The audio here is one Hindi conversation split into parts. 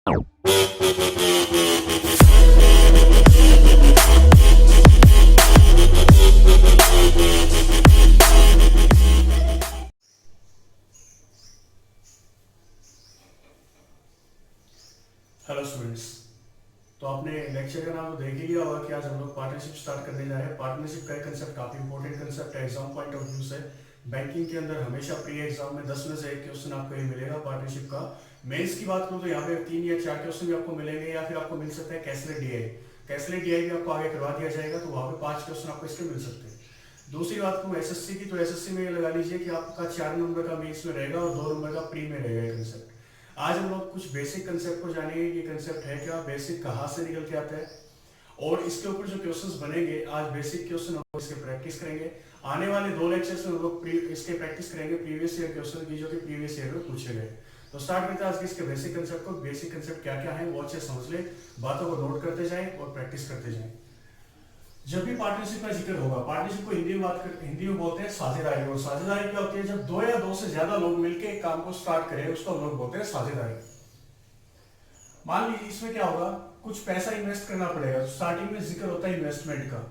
Hello students. तो आपने लेक्चर का नाम तो देख ही लिया होगा कि आज हम लोग पार्टनरशिप स्टार्ट करने जा रहे हैं। पार्टनरशिप का कंसेप्ट काफी इंपॉर्टेंट कंसेप्ट है एग्जाम पॉइंट ऑफ व्यू से। बैंकिंग के अंदर हमेशा प्री एग्जाम में 10 में से एक क्वेश्चन आपको ये मिलेगा पार्टनरशिप का। मेंस की बात करूँ तो यहाँ पे 3 या 4 क्वेश्चन भी आपको मिलेंगे, या फिर आपको मिल सकता है कैसलेट डीआई। कैसलेट डीआई भी आपको आगे करवा दिया जाएगा, तो वहाँ पे 5 क्वेश्चन आपको इसके मिल सकते हैं। दूसरी बात करूँ एसएससी की, तो एसएससी में ये लगा लीजिए कि आपका 4 नंबर का मेंस में रहेगा और 2 नंबर का प्री में रहेगा ये कंसेप्ट। आज हम लोग कुछ बेसिक कंसेप्ट को जानेंगे। ये कंसेप्ट है क्या, बेसिक कहाँ से निकल के आता है, और इसके ऊपर जो क्वेश्चंस बनेंगे आज बेसिक क्वेश्चन हम लोग इसके प्रैक्टिस करेंगे। आने वाले 2 लेक्चर्स में हम लोग इसके प्रैक्टिस करेंगे प्रीवियस ईयर क्वेश्चन की, जो कि प्रीवियस ईयर में पूछे गए। तो स्टार्ट करते हैं आज के इसके बेसिक कंसेप्ट को। बेसिक कंसेप्ट क्या क्या है वो अच्छे समझ ले, बातों को नोट करते जाएं और प्रैक्टिस करते जाएं। जब भी पार्टनरशिप का जिक्र होगा, पार्टनरशिप को हिंदी में बोलते हैं साझेदारी। और साझेदारी क्या होती है, जब 2 या 2 से ज्यादा लोग मिलकर एक काम को स्टार्ट करें उसको हम लोग बोलते हैं साझेदारी। मान लीजिए इसमें क्या होगा, कुछ पैसा इन्वेस्ट करना पड़ेगा। तो स्टार्टिंग में जिक्र होता है इन्वेस्टमेंट का।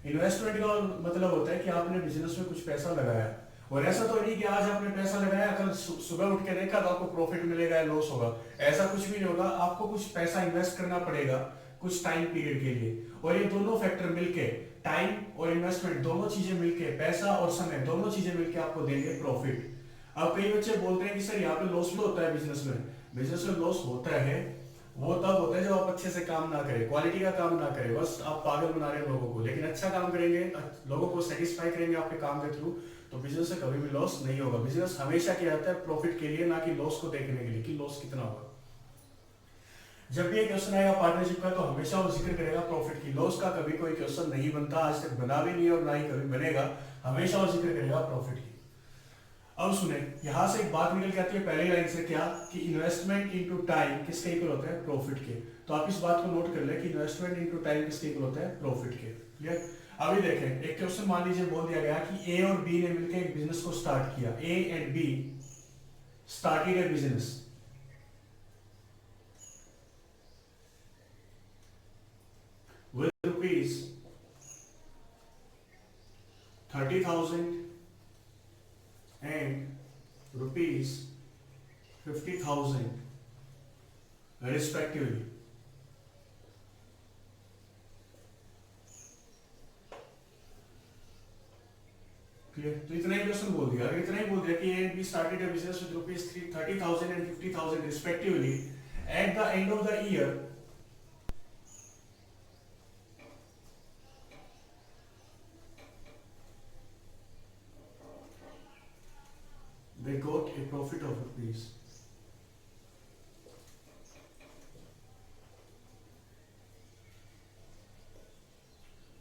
इन्वेस्टमेंट का मतलब होता है कि आपने बिजनेस में कुछ पैसा लगाया, और ऐसा तो नहीं कि आज आपने पैसा लगाया कल सुबह उठ के देखा तो आपको प्रॉफिट मिलेगा या लॉस होगा। ऐसा कुछ भी नहीं होगा। आपको कुछ पैसा इन्वेस्ट करना पड़ेगा कुछ टाइम पीरियड के लिए, और ये दोनों फैक्टर मिलके, टाइम और इन्वेस्टमेंट दोनों चीजें मिलके, पैसा और समय दोनों चीजें मिलके आपको देंगे प्रॉफिट। अब कई बच्चे बोलते हैं कि सर यहाँ पे लॉस भी होता है बिजनेस में। बिजनेस में लॉस होता है, वो तब होता है जब आप अच्छे से काम ना करें, क्वालिटी का काम ना करें, बस आप पागल बना रहे हैं लोगों को। लेकिन अच्छा काम करेंगे, लोगों को सेटिस्फाई करेंगे आपके काम के थ्रू, तो बिजनेस से कभी भी लॉस नहीं होगा। बिजनेस हमेशा किया जाता है प्रॉफिट के लिए, ना कि लॉस को देखने के लिए कि लॉस कितना होगा। जब भी एक क्वेश्चन आएगा पार्टनरशिप का, तो हमेशा वो जिक्र करेगा प्रॉफिट की। लॉस का कभी कोई क्वेश्चन नहीं बनता, आज तक बना भी नहीं और ना ही कभी बनेगा। हमेशा वो जिक्र करेगा प्रॉफिट की। अब सुने, यहां से एक बात निकल के आती है पहली लाइन से, क्या कि इन्वेस्टमेंट इनटू टाइम किसके इक्वल होता है, प्रॉफिट के। तो आप इस बात को नोट कर ले कि इन्वेस्टमेंट इनटू टाइम किसके इक्वल होता है, प्रॉफिट के। क्लियर। अभी देखें, एक क्वेश्चन मान लीजिए बोल दिया गया कि ए और बी ने मिलकर एक बिजनेस को स्टार्ट किया। ए and be started A business with rupees 30,000 and rupees 50,000 respectively. Clear. तो इतना ही क्वेश्चन बोल दिया। अगर इतना ही बोल दिया कि ए and be started a business with rupees 30,000 and 50,000 respectively eight the end of the year, they got a profit of rupees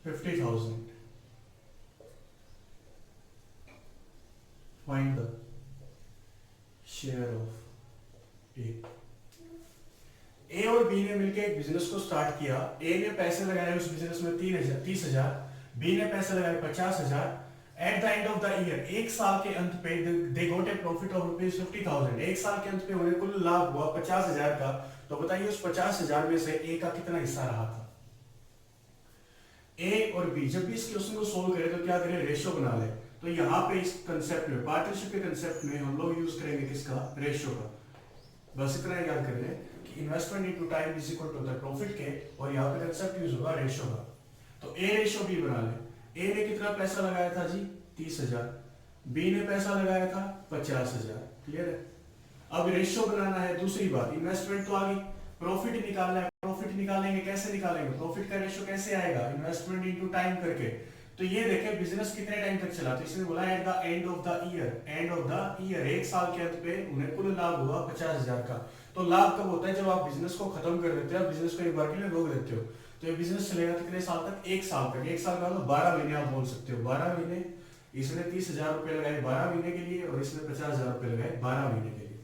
50,000. Find the share of A. ए और बी ने मिलकर एक बिजनेस को स्टार्ट किया। ए ने पैसे लगाए उस बिजनेस में 30,000, बी ने पैसे लगाए 50,000। Eight the end of the year, एक साल के अंत पे, they got a profit of rupees 50,000। एक साल के अंत पे उन्हें कुल लाभ हुआ 50,000 का। तो बताइए उस 50,000 में से ए का कितना हिस्सा रहा था। ए और बी, जब भी इस क्वेश्चन को सोल्व करें तो क्या करें, रेशियो बना ले। तो यहाँ पे इस कंसेप्ट में, पार्टनरशिप के कंसेप्ट में हम लोग यूज करेंगे किसका, रेशियो का। बस इतना ही याद कर ले कि investment into time is equal to the profit के, और यहाँ पे कंसेप्ट यूज होगा रेशियो का। तो ए रेशियो बी बना ले। ए ने कितना पैसा लगाया था जी, 30,000। बी ने पैसा लगाया था 50,000। क्लियर है। अब रेशियो बनाना है। दूसरी बात, इन्वेस्टमेंट तो आ गई, प्रॉफिट निकालना है। प्रॉफिट निकालेंगे, कैसे निकालेंगे, प्रॉफिट का रेशियो कैसे आएगा, इन्वेस्टमेंट इनटू टाइम करके। तो ये देखें बिजनेस कितने टाइम तक चला, तो इसने बोला eight the end of the year. And of the year, एक साल के अंत पे उन्हें कुल लाभ हुआ 50,000 का। तो लाभ कब होता है, जब आप बिजनेस को खत्म कर देते हो, बिजनेस को एक बार के लिए रोक देते हो। तो ये बिजनेस चलेगा कितने साल तक, एक साल तक। एक साल का मतलब 12 महीने आप बोल सकते हो। 12 महीने। इसने 30,000 रुपए लगाए 12 महीने के लिए, और इसने 50,000 रुपए लगाए 12 महीने के लिए।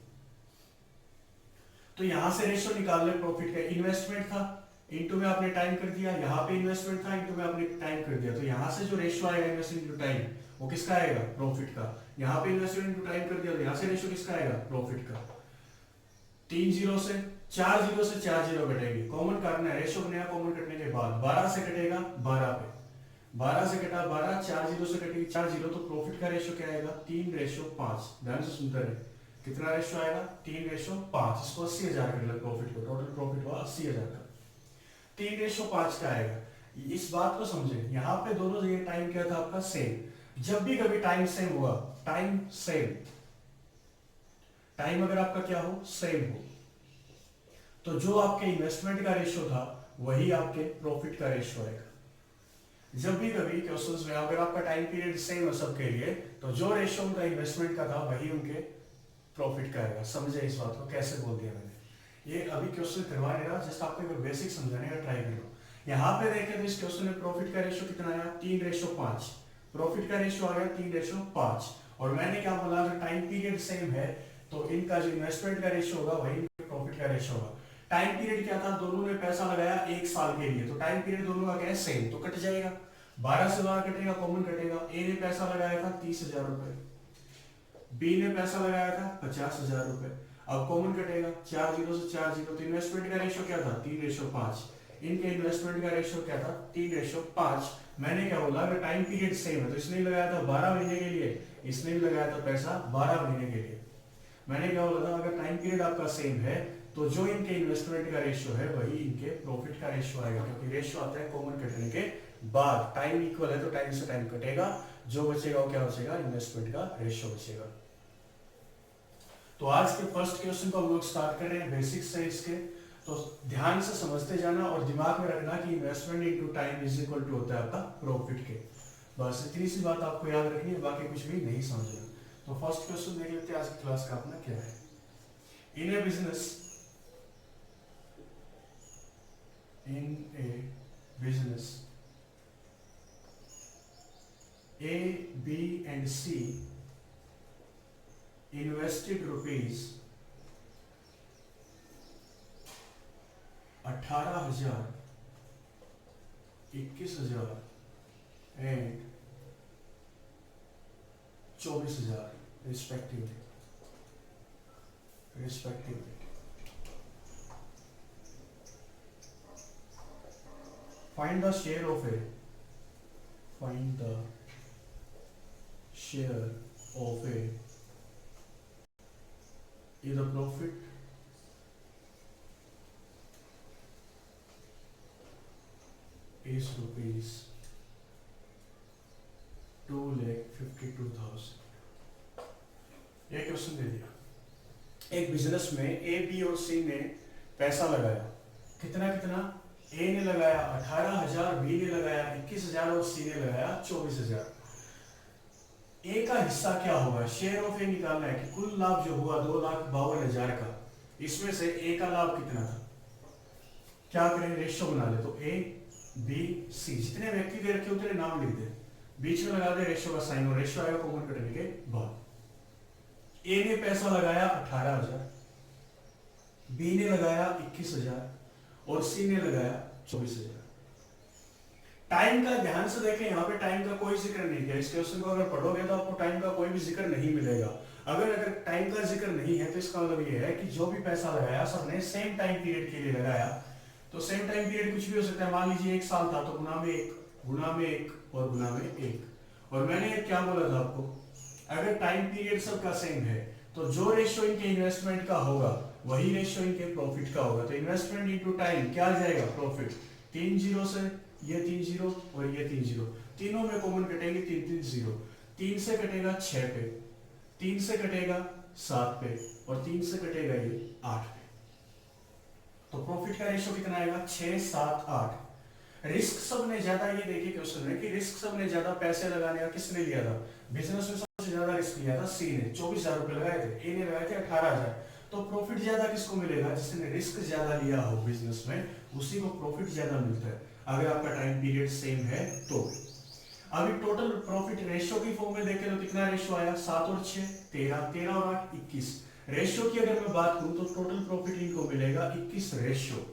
तो यहां से रेशियो निकाल ले प्रॉफिट का। इन्वेस्टमेंट था, इनटू में आपने टाइम कर दिया। यहाँ पे इन्वेस्टमेंट था, इनटू में आपने टाइम कर दिया। तो यहाँ से जो रेशियो आएगा इन्वेस्टमेंट इनटू टाइम, वो किसका आएगा, प्रॉफिट का। यहाँ पे इन्वेस्टमेंट इनटू टाइम कर दिया, तो यहाँ से रेशियो किसका आएगा, प्रॉफिट का। 3 जीरो से चार जीरो से चार जीरो कटेगी, कॉमन काटना है, रेशो बनेगा कॉमन कटने के बाद 12 से कटेगा 12 पे, 12 से कटा 12, चार जीरो से कटेगी चार जीरो, तो प्रॉफिट का रेशो क्या आएगा 3:5। ध्यान से सुनते रहे, कितना रेशो आएगा 3:5। इसको 80,000 कर ले प्रॉफिट को, टोटल प्रॉफिट हुआ 80,000 का, 3:5 का आएगा। इस बात को समझे, यहाँ पे दोनों जगह टाइम क्या था आपका सेम। जब भी कभी टाइम सेम हुआ, टाइम सेम, टाइम अगर आपका क्या हो सेम हो, तो जो आपके इन्वेस्टमेंट का रेशियो था वही आपके प्रॉफिट का रेशियो आएगा। जब भी कभी क्वेश्चंस में अगर आपका टाइम पीरियड सेम है सबके लिए, तो जो रेशियो उनका इन्वेस्टमेंट का था वही उनके प्रॉफिट का आएगा। समझे इस बात को कैसे बोल दिया मैंने, ये अभी क्वेश्चन करवा नहीं रहा, जस्ट आपको एक बेसिक समझाने का ट्राई कर लो। यहाँ पे देखें तो इस क्वेश्चन में प्रॉफिट का रेशियो कितना आया 3:5, प्रॉफिट का रेशियो आ गया 3:5। और मैंने क्या बोला, अगर टाइम पीरियड सेम है तो इनका जो इन्वेस्टमेंट का रेशियो होगा वही प्रॉफिट का रेशियो होगा। टाइम पीरियड क्या था, दोनों ने पैसा लगाया 1 साल के लिए, तो टाइम पीरियड दोनों का क्या है सेम, तो कट जाएगा, 12 से 12 कटेगा, कॉमन कटेगा। ए ने पैसा लगाया था 30,000 रुपए, बी ने पैसा लगाया था 50,000 रुपए, अब कॉमन कटेगा, चार जीरो से चार जीरो, तो इन्वेस्टमेंट का रेशियो क्या था 3:5। इनके इन्वेस्टमेंट का रेशियो क्या था 3:5। मैंने क्या बोला, अगर टाइम पीरियड सेम है तो इसने लगाया था 12 महीने के लिए, इसने भी लगाया था पैसा 12 महीने के लिए। मैंने क्या बोला था, अगर टाइम पीरियड आपका सेम है तो जो इनके इन्वेस्टमेंट का रेशियो है वही इनके प्रॉफिट का रेशियो आएगा, क्योंकि रेशियो आता है कॉमन कटने के बाद। टाइम इक्वल है तो टाइम से टाइम कटेगा, जो बचेगा वो क्या बचेगा, इन्वेस्टमेंट का रेशियो बचेगा। तो आज के फर्स्ट क्वेश्चन को हम लोग स्टार्ट कर रहे हैं, बेसिक्स है इसके, तो ध्यान से समझते जाना और दिमाग में रखना कि investment into time is equal to होता है आपका प्रॉफिट के। बस इतनी सी बात आपको याद रखनी है, बाकी कुछ भी नहीं समझना। तो फर्स्ट क्वेश्चन देख लेते हैं आज की क्लास का अपना क्या है। इन ए business, A, B and C invested rupees 18,000, 21,000 and 24,000 respectively. Find the share of A in the profit is rupees 2,52,000। ये क्वेश्चन दे दिया, एक बिजनेस में ए, बी और सी ने पैसा लगाया, कितना कितना, ए ने लगाया 18,000, बी ने लगाया 21,000 और सी ने लगाया 24,000। ए का हिस्सा क्या होगा, शेयर ऑफ ए निकालना है कि कुल लाभ जो हुआ 2,52,000 का, इसमें से ए का लाभ कितना था। क्या करें, रेशियो बना ले, तो ए बी सी, जितने व्यक्ति दे रखे उतने नाम लिख दे, बीच में लगा दे रेशियो का साइन, और रेशियो आएगा कॉमन करने के बाद। ए ने पैसा लगाया 18,000, बी ने लगाया 21,000 और सी ने लगाया 24,000। टाइम का ध्यान से देखें, यहाँ पे टाइम का कोई जिक्र नहीं किया। इस क्वेश्चन को अगर पढ़ोगे तो आपको टाइम का कोई भी जिक्र नहीं मिलेगा। अगर टाइम का जिक्र नहीं है तो इसका मतलब ये है कि जो भी पैसा लगाया सबने सेम टाइम पीरियड के लिए लगाया। तो सेम टाइम पीरियड कुछ भी हो सकता है, मान लीजिए 1 साल था तो गुना में 1 और गुना में 1। और मैंने क्या बोला था आपको, अगर टाइम पीरियड सबका सेम है तो जो रेशियो इनके इन्वेस्टमेंट का होगा वही रेशियो इनके प्रॉफिट का होगा। तो इन्वेस्टमेंट इनटू टाइम क्या आ जाएगा, प्रॉफिट। 3 जीरो से ये 3 जीरो और ये 3 जीरो, तीनों में कॉमन कटेंगे 3 0। 3 से कटेगा 6 पे, 3 से कटेगा 7 पे और 3 से कटेगा ये 8 पे। तो प्रॉफिट का रेशियो कितना आएगा 6, 7, 8। रिस्क सबने ज्यादा, ये देखिए क्वेश्चन में कि रिस्क सबने ज्यादा पैसे लगाने का किसने लिया था, बिजनेस में सबसे ज्यादा रिस्क लिया था सी ने, 24,000 रुपए लगाए थे, ए ने लगाए थे 18,000। तो प्रॉफिट ज्यादा किसको मिलेगा, जिसने रिस्क ज्यादा लिया हो बिजनेस में, उसी को प्रॉफिट ज्यादा मिलता है अगर आपका टाइम पीरियड सेम है तो। अभी टोटल प्रॉफिट रेशियो की फॉर्म में देखें तो कितना रेशियो आया, 7 और 6 13, 13 और 8 21। रेशियो की अगर मैं बात करूं तो टोटल प्रॉफिट इनको मिलेगा 21 रेशियो।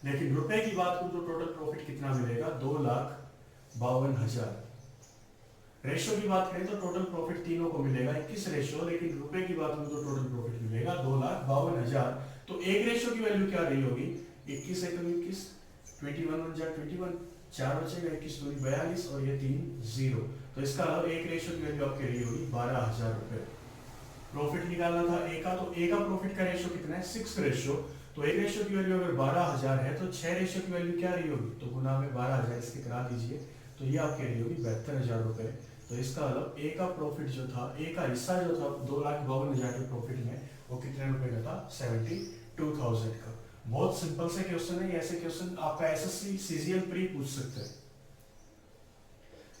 लेकिन रुपए की बात करूं तो टोटल प्रॉफिट कितना मिलेगा, 2,52,000। रेशियो की बात करें तो टोटल प्रॉफिट तीनों को मिलेगा 21 रेशियो, लेकिन रुपए की बात करूं तो टोटल प्रॉफिट मिलेगा 2,52,000। तो एक रेशियो की वैल्यू क्या रही होगी, 21 एकम 21, 21 1 जा 21, 4 बचेगा, 21 दूनी 42 और ये 3 0। तो इसका मतलब एक रेशियो की वैल्यू आपकी रही होगी 12,000 रुपए। प्रॉफिट निकालना था ए का, तो ए का प्रॉफिट का रेशियो कितना है, 6 रेशियो। तो एक रेशियो की वैल्यू अगर 12,000 है तो 6 रेशियो की वैल्यू क्या रही होगी, तो गुना में 12,000 इसके करा दीजिए, तो ये आपकी रही होगी 72,000 रुपए। तो इसका मतलब ए का प्रॉफिट जो था, ए का हिस्सा जो था 2,52,000 के प्रॉफिट में, वो कितने रुपए का था, 72,000 का। बहुत सिंपल से क्वेश्चन है, ऐसे क्वेश्चन आपका एसएससी सीजीएल प्री पूछ सकते हैं।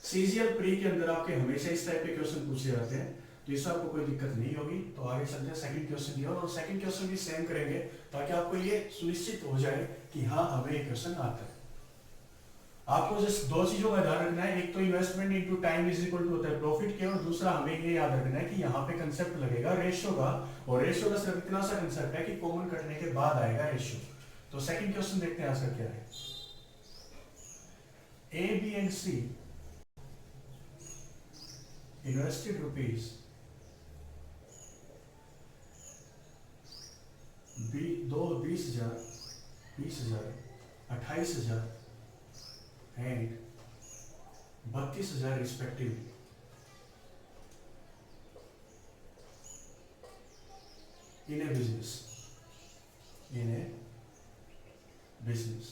सीजीएल प्री के अंदर आपके हमेशा इस टाइप के क्वेश्चन पूछे जाते हैं, तो इससे आपको कोई दिक्कत नहीं होगी। तो आगे चलते हैं सेकंड क्वेश्चन की ओर, और सेकंड क्वेश्चन भी सेम करेंगे ताकि आपको ये सुनिश्चित हो जाए कि हाँ हमें ये क्वेश्चन आता है। आपको जस्ट दो चीजों का ध्यान रखना है, एक तो investment into time is equal to होता है प्रॉफिट के, और दूसरा हमें ये याद रखना है कि यहाँ पे कंसेप्ट लगेगा रेशियो का, और रेशियो का सिर्फ इतना सा कंसेप्ट है कि कॉमन कटने के बाद आएगा रेशियो। तो सेकंड क्वेश्चन देखते हैं आंसर क्या है। A B and C invested rupees दो 20,000, 20,000, 28,000 and 32,000 respectively in a business, in a business.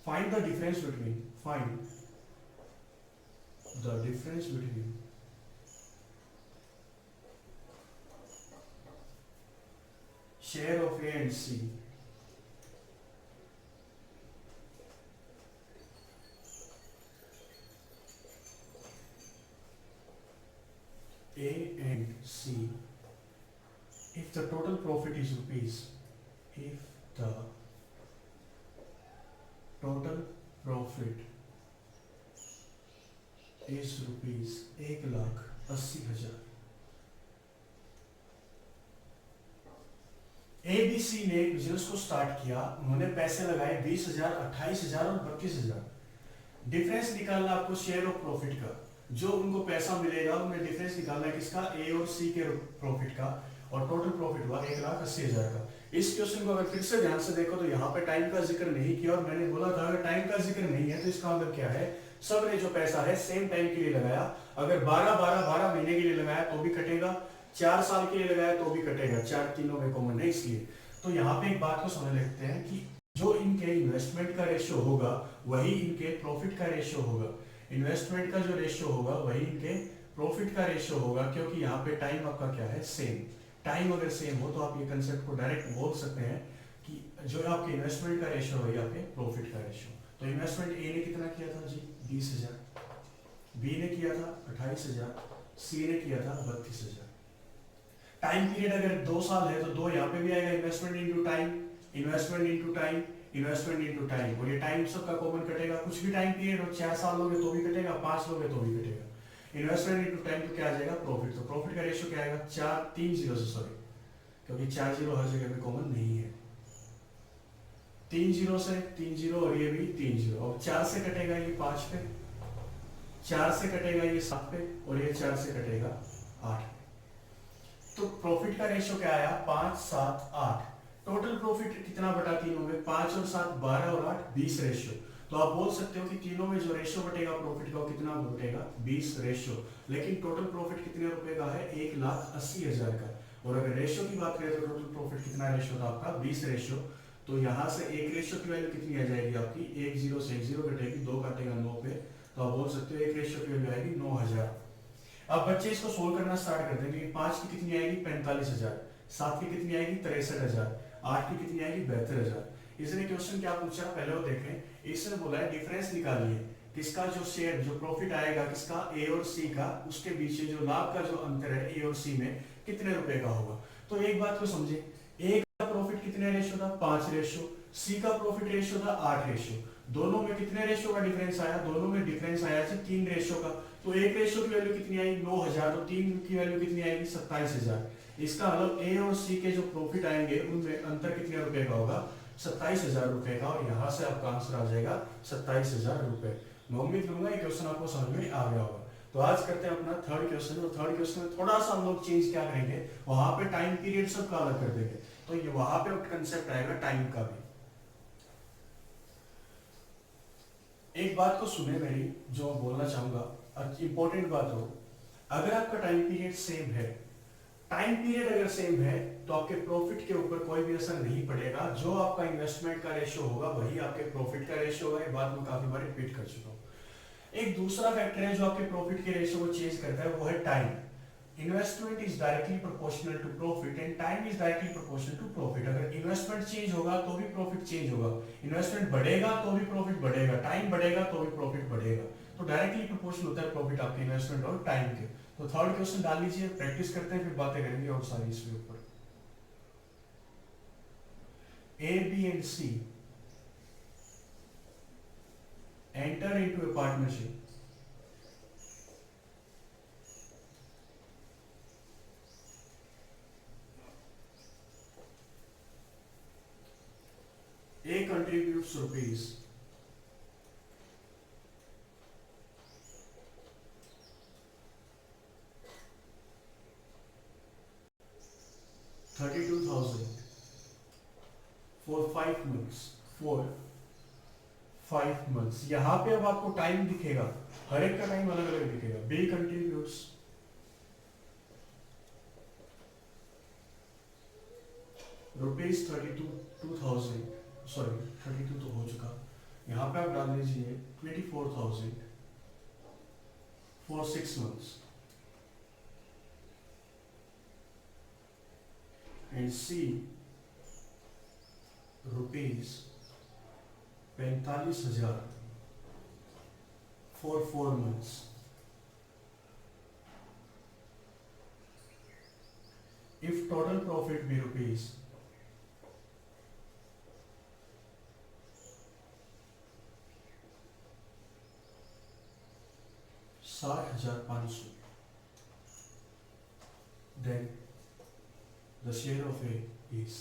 Find the difference between share of A and C A and C if the total profit is rupees, if the total profit is rupees 1,80,000। ABC ने एक बिजनेस को स्टार्ट किया, उन्होंने पैसे लगाए 20,000, 28,000 और 32,000। डिफरेंस निकालना आपको शेयर ऑफ प्रॉफिट का, जो उनको पैसा मिलेगा उनमें डिफरेंस निकालना है किसका, ए और सी के प्रॉफिट का, और टोटल प्रॉफिट हुआ 1,80,000 का। इस क्वेश्चन को अगर फिर से ध्यान से देखो तो यहाँ पे टाइम का जिक्र नहीं किया, और मैंने बोला था अगर टाइम का जिक्र नहीं है तो इसका मतलब क्या है, सबने जो पैसा है सेम टाइम के लिए लगाया। अगर 12 महीने के लिए लगाया तो भी कटेगा, 4 साल के लिए लगाया तो भी कटेगा, 4 तीनों में कॉमन है इसलिए। तो यहाँ पे एक बात को समझ लेते हैं कि जो इनके इन्वेस्टमेंट का रेशियो होगा वही इनके प्रॉफिट का रेशियो होगा। इन्वेस्टमेंट का जो रेशियो होगा वही इनके प्रॉफिट का रेशियो होगा, क्योंकि यहाँ पे टाइम आपका क्या है, सेम। टाइम अगर सेम हो तो आप ये कंसेप्ट को डायरेक्ट बोल सकते हैं कि जो आपके इन्वेस्टमेंट का रेशियो है आपके प्रॉफिट का रेशियो। तो इन्वेस्टमेंट ए ने कितना किया था जी, 20,000, बी ने किया था 28,000, सी ने किया था 32,000। टाइम पीरियड अगर 2 साल है तो 2 यहाँ पे भी आएगा, investment into time, investment into time, investment into time, और ये टाइम सबका कॉमन कटेगा। कुछ भी टाइम पीरियड हो, 4 साल लोगे तो भी कटेगा, 5 लोगे तो भी कटेगा। इन्वेस्टमेंट इनटू टाइम तो क्या आ जाएगा, प्रॉफिट। तो प्रॉफिट का रेशियो क्या आएगा, 3 0 से, सॉरी क्योंकि 4 0 हर जगह में कॉमन नहीं है, 3 0 से 3 0, और ये भी 3 0, और 4 से कटेगा ये 5 पे, 4 से कटेगा ये 7 पे, और ये 4 से कटेगा 8। तो प्रॉफिट का रेशियो क्या आया, 5 7 8। टोटल प्रॉफिट कितना बटा 3 हो गए, 5 और 7 12 और 8 20 रेशियो। तो आप बोल सकते हो कि तीनों में जो रेशियो बटेगा प्रॉफिट का वो कितना बटेगा, 20 रेशियो। लेकिन टोटल प्रॉफिट कितने रुपए का है, 1,80,000 का। और अगर रेशियो की बात करें तो टोटल प्रॉफिट कितना रेशियो था आपका, 20 रेशियो। तो यहाँ से एक रेशियो की वैल्यू कितनी आ जाएगी आपकी, 1 0 से 1 0 कटेगी, 2 काटेगा 9 पे, तो आप बोल सकते हो एक रेशियो की वैल्यू आएगी 9,000। अब बच्चे इसको सोल्व करना स्टार्ट कर देंगे। 5 की कितनी आएगी, 45,000, 7 की कितनी आएगी, 63,000, 8 की कितनी आएगी, 72,000। इसने क्वेश्चन क्या पूछा पहले वो देखें। इसने बोला है डिफरेंस निकालिए, किसका जो शेयर जो प्रॉफिट आएगा किसका, ए और सी का, उसके बीच जो लाभ का जो अंतर है ए और सी में कितने रुपए का होगा। तो एक बात को समझे, ए का प्रॉफिट कितने रेशियो था, 5 रेशियो, सी का प्रॉफिट रेशियो था 8 रेशियो। दोनों में कितने रेशियो का डिफरेंस आया, दोनों में डिफरेंस आया 3 रेशियो का। तो एक रेशियो की वैल्यू कितनी आई, 9,000, तो 3 की वैल्यू कितनी आएगी, 27,000। इसका मतलब ए और सी के जो प्रॉफिट आएंगे उनमें अंतर कितने रुपए का होगा, 27,000 रुपए का। और यहाँ से आपका आंसर आ जाएगा 27,000 रुपए। मैं उम्मीद करूंगा ये क्वेश्चन आपको समझ में आ गया होगा। तो आज करते हैं अपना थर्ड क्वेश्चन, और थर्ड क्वेश्चन में थोड़ा सा हम लोग चेंज क्या करेंगे, वहां पे टाइम पीरियड सबका अलग कर देंगे, तो ये वहां पे कंसेप्ट आएगा टाइम का भी। एक बात को सुने मेरी, जो मैं बोलना चाहूंगा, इंपॉर्टेंट बात हो, अगर आपका टाइम पीरियड सेम है, टाइम पीरियड अगर सेम है, तो आपके प्रॉफिट के ऊपर कोई भी असर नहीं पड़ेगा। जो आपका इन्वेस्टमेंट का रेशियो होगा वही आपके प्रॉफिट का रेशियो होगा। ये बात मैं काफी बार रिपीट कर चुका हूँ। एक दूसरा फैक्टर है जो आपके प्रॉफिट के रेशियो को चेंज करता है, वो है time. Investment is directly proportional to profit and time is directly proportional to profit. अगर इन्वेस्टमेंट चेंज होगा तो भी प्रॉफिट चेंज होगा, इन्वेस्टमेंट बढ़ेगा तो भी प्रॉफिट बढ़ेगा, टाइम बढ़ेगा तो भी प्रॉफिट बढ़ेगा। तो डायरेक्टली प्रोपोर्शनल होता है प्रॉफिट आपके इन्वेस्टमेंट और टाइम के। तो थर्ड क्वेश्चन डाल लीजिए, प्रैक्टिस करते हैं, फिर बातें करेंगे और सारी इसके ऊपर। A B and C enter into a partnership A contributes rupees 32,000 for 5 months, for 5 months। यहां पे अब आपको टाइम दिखेगा, हर एक का टाइम अलग अलग दिखेगा। B contributes रुपीज 32,000, सॉरी 32 तो हो चुका, यहाँ पे आप डाल दीजिए 24,000 for 6 months and C rupees 45,000 for 4 months। If total profit be rupees 60,500, then the share of A is।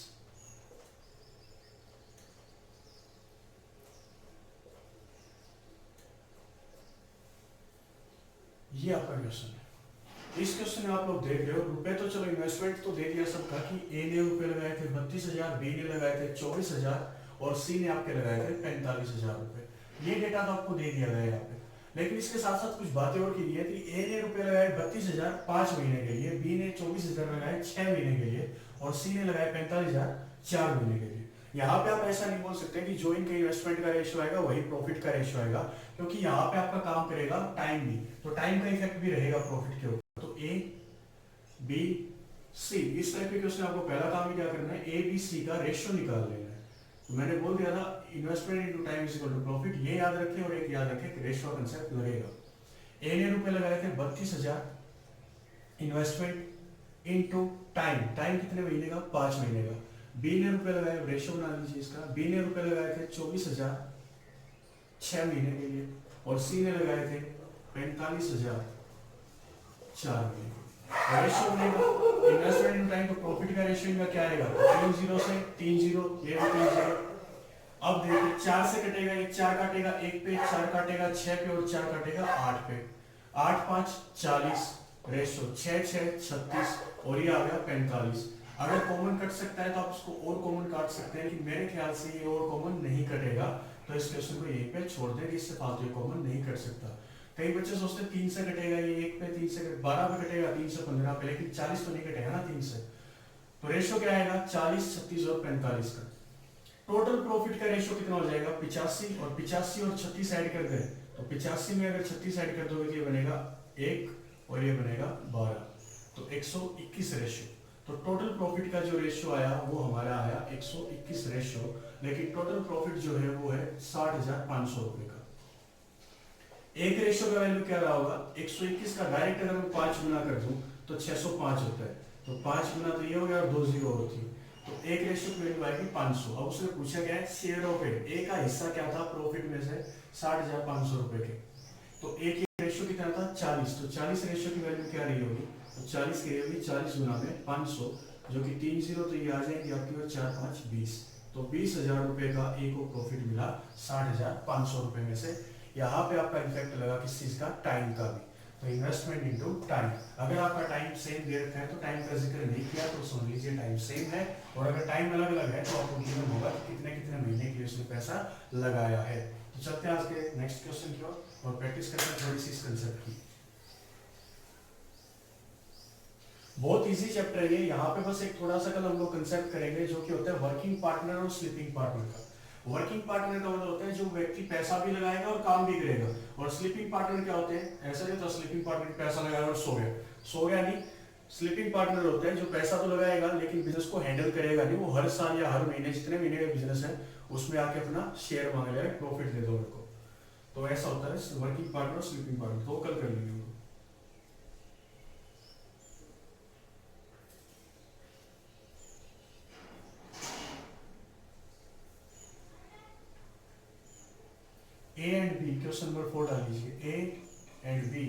ये आपका क्वेश्चन है। इस क्वेश्चन में आप लोग देख रहे हो, रुपए तो चलो इन्वेस्टमेंट तो दे दिया सबका कि ए ने रुपए लगाए थे 32,000, बी ने लगाए थे 24,000 और सी ने आपके लगाए थे 45,000 रुपए। ये डेटा तो आपको दे दिया गया है यहाँ पे, लेकिन इसके साथ साथ कुछ बातें और की है कि ए ने रुपए लगाए 32,000 5 महीने के लिए, बी ने 24,000 लगाए 6 महीने के लिए और सी ने लगाए 45,000 4 महीने के लिए। यहाँ पे आप ऐसा नहीं बोल सकते कि जो इनका इन्वेस्टमेंट का रेशियो आएगा वही प्रॉफिट का रेशियो आएगा, क्योंकि यहाँ पे आपका काम करेगा टाइम भी, तो टाइम का इफेक्ट भी रहेगा प्रॉफिट के ऊपर। तो ए बी सी, इस टाइप के क्वेश्चन आपको पहला काम ही क्या करना है, ए बी सी का रेशियो निकाल लेना है। तो मैंने बोल दिया था investment into time is equal to profit, ये याद रखें और एक याद रखें रेशियो कंसेप्ट लगेगा। ए ने रुपए लगाए थे 32,000 इन्वेस्टमेंट इनटू टाइम, टाइम कितने महीने का 5 महीने का। बी ने रुपए लगाए, रेशियो बना लीजिए इसका, बी ने रुपए लगाए थे 24,000 6 महीने के लिए और सी ने लगाए थे 45,000 4 महीने। रेशियो बनेगा इन्वेस्टमेंट इन टाइम, तो प्रॉफिट का रेशियो इनका क्या आएगा, 3 0 से 3 0, ये 3 0। अब देखिए 4 से कटेगा, एक 4 काटेगा, एक पे 4 काटेगा 6 पे और 4 काटेगा 8 पे, 8 5 40 रेशियो 6 6 36 और ये आ गया 45। अगर कॉमन कट सकता है तो आप इसको और कॉमन काट सकते हैं, लेकिन मेरे ख्याल से ये और कॉमन नहीं कटेगा, तो इस क्वेश्चन को यहीं पे छोड़ दें, इससे फालतू कॉमन नहीं कट सकता। कई बच्चे सोचते हैं 3 से कटेगा, ये 1 पे 3 से 12 पे कटेगा, 3 से 15 पे, लेकिन 40 तो नहीं कटेगा ना 3 से। तो रेशियो क्या आएगा 40 36 और 45 का। टोटल प्रॉफिट का रेशियो कितना हो जाएगा 85, और 85 और 36 ऐड कर दें तो 85 में अगर 36 ऐड कर दोगे तो ये बनेगा 1 और ये बनेगा 12, तो 121 रेशियो। तो टोटल प्रॉफिट का जो रेशियो आया वो हमारा आया 121 रेशियो, लेकिन टोटल प्रॉफिट जो है वो है 60,500 रुपए का। एक रेशियो का वैल्यू क्या रहा होगा, 121 का डायरेक्ट अगर मैं 5 गुना कर दूं तो 605 होता है, तो 5 गुना तो ये हो गया और 2 जीरो होती, तो एक रेशियो की वैल्यू आएगी 500। अब उसने पूछा क्या है, शेयर ऑफ ए का हिस्सा क्या था प्रॉफिट में से 60,500 रुपए के, तो ए की रेशियो कितना था 40, तो 40 रेशियो की वैल्यू क्या रही होगी, तो 40 की होगी 40 गुना में 500, जो कि 3 जीरो तो ये आ जाएगी आपकी 4 5 20, तो 20,000 रुपए का ए को प्रॉफिट मिला 60,500 रुपए में से। यहाँ पे आपका इफेक्ट लगा किस चीज का, टाइम का भी। तो इन्वेस्टमेंट इनटू टाइम, अगर आपका टाइम सेम दे रखा है तो टाइम का जिक्र नहीं किया तो समझ लीजिए टाइम सेम है, और अगर टाइम अलग अलग है तो आपको गिवन होगा कि कितने कितने महीने के लिए उसने पैसा लगाया है। तो चलते हैं आज के नेक्स्ट क्वेश्चन की ओर और प्रैक्टिस करते हैं थोड़ी सी इस कंसेप्ट की। बहुत इजी चैप्टर है ये, यहाँ पे बस एक थोड़ा सा कल हम लोग कंसेप्ट करेंगे जो कि होता है वर्किंग पार्टनर और स्लीपिंग पार्टनर का। वर्किंग पार्टनर का मतलब होता है जो व्यक्ति पैसा भी लगाएगा और काम भी करेगा, और स्लीपिंग पार्टनर क्या होते हैं, ऐसा नहीं तो स्लीपिंग पार्टनर पैसा लगाया और सो गया, सो गया नहीं। स्लीपिंग पार्टनर होता है जो पैसा तो लगाएगा लेकिन बिजनेस को हैंडल करेगा नहीं, वो हर साल या हर महीने जितने महीने का बिजनेस है उसमें आके अपना शेयर मांग लेगा, प्रॉफिट दे दो मेरे को। तो ऐसा होता है वर्किंग पार्टनर और स्लीपिंग पार्टनर, तो कल कर लेंगे। A and B, question number 4 डाल लीजिए। A and B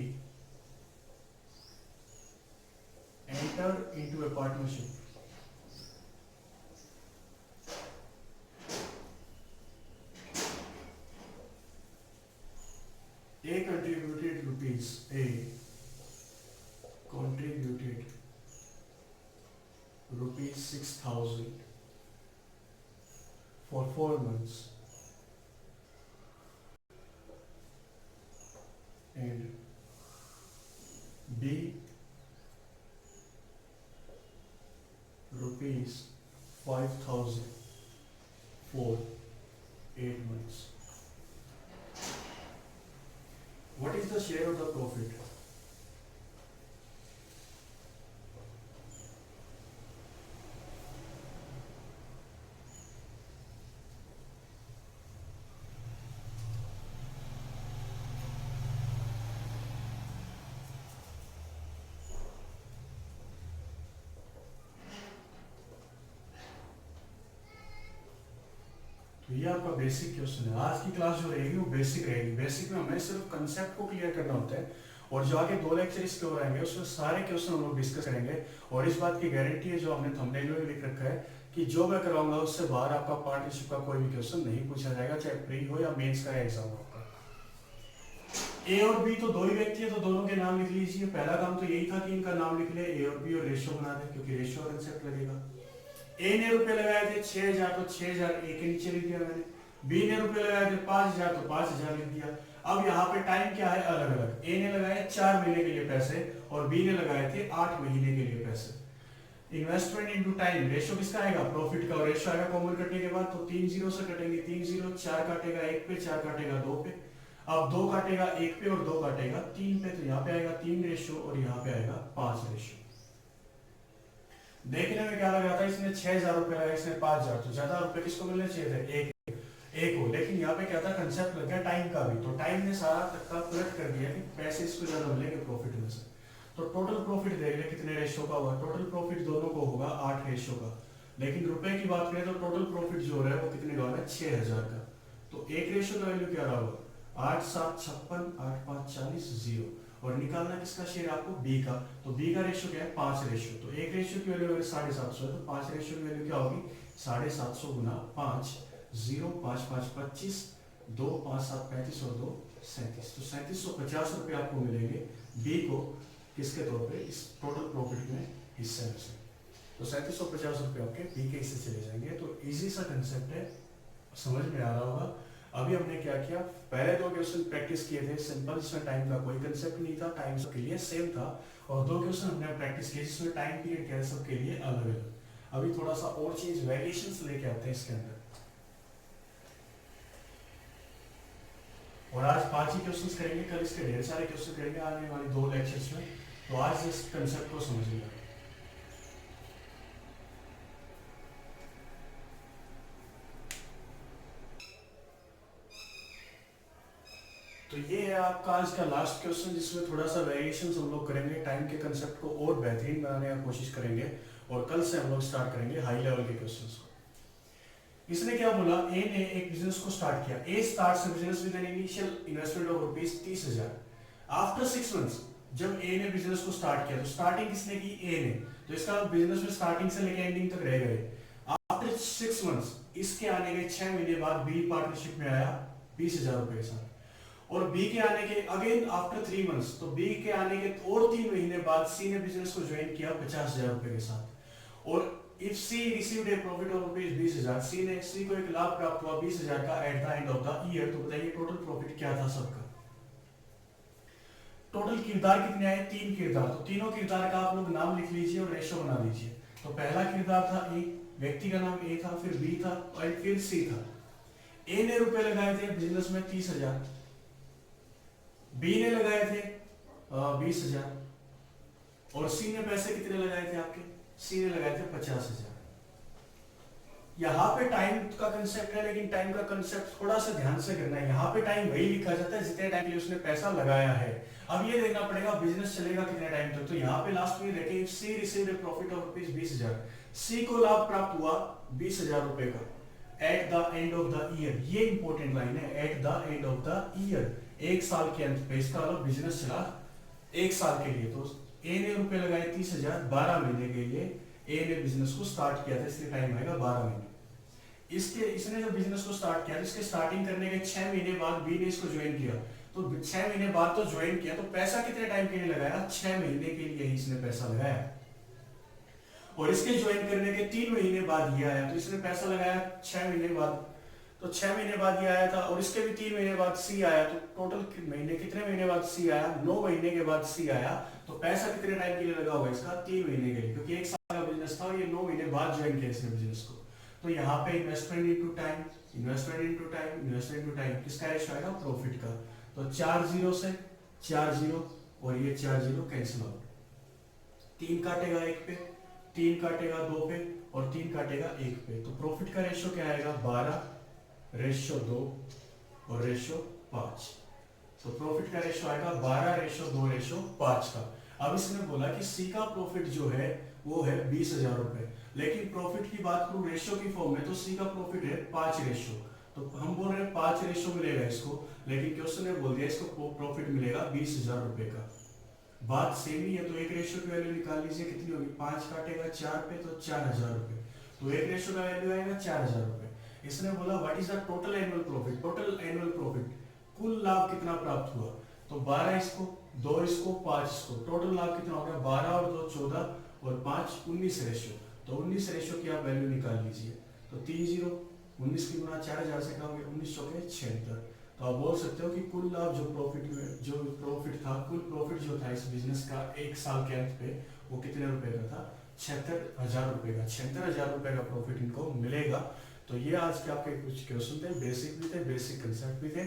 enter into a partnership A contributed rupees. A contributed rupees 6,000 for 4 months, and B rupees 5,000 for 8 months. What is the share of the profit? तो ये आपका बेसिक क्वेश्चन है। आज की क्लास जो रहेगी वो बेसिक रहेगी। बेसिक में हमें सिर्फ कंसेप्ट को क्लियर करना होता है, और जो आगे 2 लेक्चर इसके हो रहेंगे उसमें सारे क्वेश्चन हम लोग डिस्कस करेंगे। और इस बात की गारंटी है, जो हमने थंबनेल में लिख रखा है, कि जो मैं करवाऊंगा उससे बाहर आपका पार्टनरशिप का कोई भी क्वेश्चन नहीं पूछा जाएगा, चाहे प्री हो या मेंस का एग्जाम हो आपका। ए और बी तो 2 ही व्यक्ति है, तो दोनों के नाम लिख लीजिए। पहला काम तो यही था कि इनका नाम लिख ले, ए और बी, और रेशियो बना दे, क्योंकि रेशियो कंसेप्ट लगेगा। ए ने रुपए लगाए थे 6,000, तो 6,000 ए के नीचे लिख दिया मैंने। बी ने रुपए लगाए थे 5,000, तो 5,000 लिख दिया। अब यहाँ पे टाइम क्या है, अलग अलग। ए ने लगाए 4 महीने के लिए पैसे, और बी ने लगाए थे 8 महीने के लिए पैसे। इन्वेस्टमेंट इनटू टाइम, रेशियो किसका आएगा, प्रॉफिट का। और रेशियो आएगा कॉमन कटने के बाद, तो 3 जीरो से कटेंगे 3 जीरो, 4 काटेगा 1 पे, 4 काटेगा 2 पे। अब 2 काटेगा 1 पे और 2 काटेगा 3 पे, तो यहाँ पे आएगा 3 रेशियो और यहाँ पे आएगा 5 रेशियो। देखने में क्या लग रहा था, इसने 6,000 रुपए लगाए, इसने 5,000, तो ज्यादा रुपए किसको मिलने चाहिए थे, एक को। लेकिन यहाँ पे क्या था, कंसेप्ट लग गया टाइम का भी, तो टाइम ने सारा तक का पलट कर दिया कि पैसे इसको ज्यादा मिलेंगे प्रॉफिट में से। तो टोटल प्रॉफिट देख ले कितने रेशियो का हुआ। टोटल प्रॉफिट दोनों को होगा 8 रेशियो का, लेकिन रुपए की बात करें तो टोटल प्रॉफिट जो है वो कितने का है, 6,000 का। तो एक रेशियो का वैल्यू क्या रहा होगा, 8 7 56, 8 5 40, 0। और निकालना किसका शेयर आपको, बी का। तो बी का रेशियो क्या है, 5 रेशियो। तो एक रेशियो की वैल्यू अगर 750 है, तो 5 रेशियो की वैल्यू क्या होगी, 750 गुना 5, 0 5 5 25, 2 5 7 35 और 2 37। तो 3750 रुपये आपको मिलेंगे बी को, किसके तौर पे, इस टोटल प्रॉफिट में हिस्से में से। तो 3750 रुपये आपके बी के हिस्से चले जाएंगे। तो इजी सा कंसेप्ट है, समझ में आ रहा होगा। अभी हमने क्या किया, पहले 2 क्वेश्चन प्रैक्टिस किए थे सिंपल, जिसमें टाइम का कोई कंसेप्ट नहीं था, टाइम सबके लिए सेम था। और 2 क्वेश्चन हमने प्रैक्टिस किए जिसमें टाइम पीरियड क्या है सबके लिए अलग अलग। अभी थोड़ा सा और चीज वेरिएशंस लेके आते हैं इसके अंदर। और आज 5 ही क्वेश्चंस करेंगे, कल इसके ढेर सारे क्वेश्चन करेंगे आने वाली 2 लेक्चर्स में। तो आज इस कंसेप्ट को समझिएगा। तो ये है आपका आज का लास्ट क्वेश्चन, जिसमें थोड़ा सा वेरिएशंस हम लोग करेंगे, टाइम के कंसेप्ट को और बेहतरीन बनाने की कोशिश करेंगे। और कल से हम लोग स्टार्ट करेंगे हाई लेवल के क्वेश्चंस को। इसने क्या बोला, ए ने एक बिजनेस को स्टार्ट किया। A starts a business with an initial investment of rupees 30,000। After 6 months, जब ए ने बिजनेस को स्टार्ट किया, तो स्टार्टिंग किसने की, ए ने। तो इसका बिजनेस में स्टार्टिंग से लेकर एंडिंग तक रह गए। आफ्टर 6 मंथ्स, इसके आने के 6 महीने बाद बी पार्टनरशिप में आया 20,000 रुपए के साथ। और बी के आने के अगेन आफ्टर 3 मंथ्स, तो बी के आने के और 3 महीने बाद सी ने बिजनेस को ज्वाइन किया 50,000 रुपए के साथ। और if C received a profit of rupees 20,000, C को एक लाभ प्राप्त हुआ 20,000 का at the end of the year, तो बताइए टोटल प्रॉफिट क्या था सबका। टोटल किरदार कितने आए, 3 किरदार, तो तीनों किरदार का आप लोग नाम लिख लीजिए और रेशो बना लीजिए। तो पहला किरदार था ए, व्यक्ति का नाम ए था, फिर बी था और फिर सी था। ए ने रुपए लगाए थे बिजनेस में 30,000, बी ने लगाए थे 20,000 और सी ने पैसे कितने लगाए थे आपके, सी ने लगाए थे 50,000। यहाँ पे टाइम का कंसेप्ट है, लेकिन टाइम का कंसेप्ट थोड़ा सा ध्यान से करना है। यहाँ पे टाइम वही लिखा जाता है जितने टाइम के लिए उसने पैसा लगाया है। अब ये देखना पड़ेगा बिजनेस चलेगा कितने टाइम तक। तो यहाँ पे लास्ट में देखें, C received a profit of rupees 20,000, C को लाभ प्राप्त हुआ 20,000 रुपए का at the end of the year. ये इंपॉर्टेंट लाइन है, at the end of the year, एक साल के अंत पे। इसका मतलब बिजनेस चला एक साल के लिए। तो ए ने रुपए लगाए 30,000, 12 महीने के लिए ए ने बिजनेस को स्टार्ट किया था, इसलिए टाइम आएगा 12 महीने। इसने जो बिजनेस को स्टार्ट किया, इसके स्टार्टिंग करने के 6 महीने बाद बी ने इसको ज्वाइन किया, तो 6 महीने बाद तो ज्वाइन किया, तो पैसा कितने टाइम के लिए लगाया, 6 महीने के लिए ही इसने पैसा लगाया। और इसके ज्वाइन करने के 3 महीने बाद ये आया, तो इसने पैसा लगाया 6 महीने बाद, तो 6 महीने बाद ये आया था। और इसके भी 3 महीने बाद सी आया, तो टोटल महीने कितने महीने बाद सी आया, 9 महीने के बाद सी आया। तो पैसा कितने टाइम के लिए लगा होगा इसका, 3 महीने के लिए, क्योंकि एक साल का बिजनेस था और ये 9 महीने बाद ज्वाइन किया इसने बिजनेस को। तो यहाँ पे investment into time, investment into time, investment into time, किसका रेशियो आएगा, प्रॉफिट का। तो 4 जीरो से 4 जीरो और ये 4 जीरो कैंसिल आउट, 3 काटेगा 1 पे, 3 काटेगा 2 पे और 3 काटेगा 1 पे। तो प्रॉफिट का रेशियो क्या आएगा, 12:2 और रेशियो 5। तो प्रॉफिट का रेशियो आएगा 12:2:5 का। अब इसने बोला कि सी का प्रॉफिट जो है वो है 20,000 रुपए, लेकिन प्रॉफिट की बात करूं रेशियो की फॉर्म में, तो सी का प्रॉफिट है 5 रेशियो। तो हम बोल रहे हैं 5 रेशियो मिलेगा इसको, लेकिन क्वेश्चन ने बोल दिया इसको प्रॉफिट मिलेगा 20,000 रुपए का। बात सेम ही है, तो एक रेशियो की वैल्यू निकाल लीजिए, कितनी होगी, 5 काटेगा 4 पे तो 4,000 रुपए, तो एक रेशियो का वैल्यू आएगा 4,000 रुपए। इसने बोला what is the total annual profit, total annual profit, कुल लाभ कितना प्राप्त हुआ, तो 12 इसको, 2 इसको, 5 इसको, टोटल लाभ कितना हो गया, 12 और 2 14 और 5 19 रेशियो। तो 19 रेशियो की आप वैल्यू निकाल लीजिए, तो 3 जीरो 19 की गुना 4,000 से कहोगे 19 चौके 76। तो आप बोल सकते हो कि कुल लाभ जो प्रॉफिट था, कुल प्रॉफिट जो था इस बिजनेस का एक साल के अंत पे, वो कितने रुपए का था, 76,000 रुपए का। 76,000 रुपए का प्रॉफिट इनको मिलेगा। तो ये आज के आपके कुछ क्वेश्चन थे, बेसिक भी थे, बेसिक कंसेप्ट भी थे।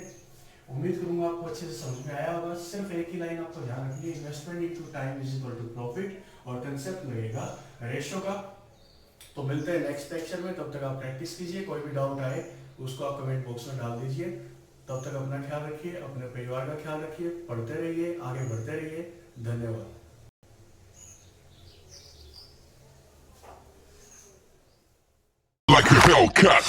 उम्मीद करूंगा आपको अच्छे से समझ में आया होगा। सिर्फ एक ही लाइन आपको ध्यान रखनी है, investment into time is equal to profit, और कंसेप्ट लगेगा रेशियो का। तो मिलते हैं नेक्स्ट लेक्चर में, तब तक आप प्रैक्टिस कीजिए। कोई भी डाउट आए उसको आप कमेंट बॉक्स में डाल दीजिए। तब तक अपना ख्याल रखिए, अपने परिवार का ख्याल रखिए, पढ़ते रहिए, आगे बढ़ते रहिए। धन्यवाद। Like a Hellcat.